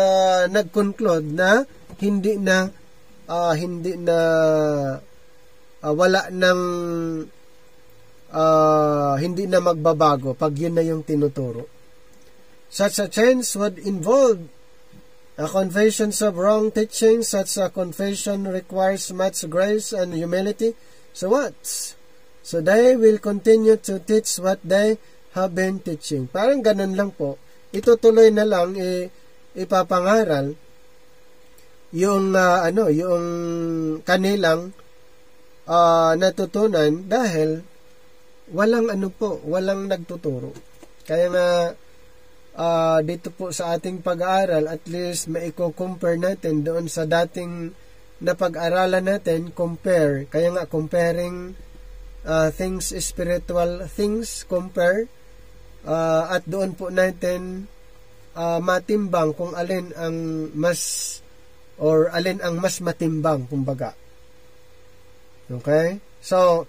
nag-conclude na hindi na wala ng hindi na magbabago pag yun na yung tinuturo. Such a change would involve a confession of wrong teaching. Such a confession requires much grace and humility. So what? So they will continue to teach what they have been teaching. Parang ganun lang po. Itutuloy na lang ipapangaral yung yung kanilang natutunan dahil walang walang nagtuturo. Kaya nga dito po sa ating pag-aaral, at least maiko-compare natin doon sa dating na pag-aralan natin, compare. Kaya nga comparing things, spiritual things, compare, at doon po natin matimbang kung alin ang mas matimbang, kumbaga. Okay? So,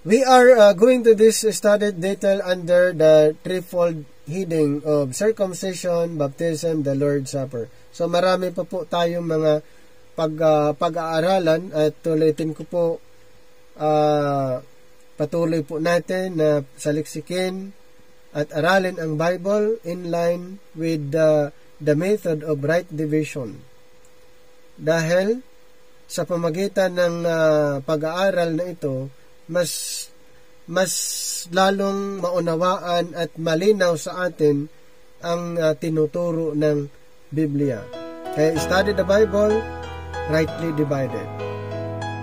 we are going to this studied detail under the threefold heading of circumcision, baptism, the Lord's Supper. So marami pa po tayong mga pag-aaralan at ulitin ko po, patuloy po natin na saliksikin at aralin ang Bible in line with the method of right division. Dahil sa pamagitan ng pag-aaral na ito, mas lalong maunawaan at malinaw sa atin ang tinuturo ng Biblia. Kaya study the Bible, rightly divided.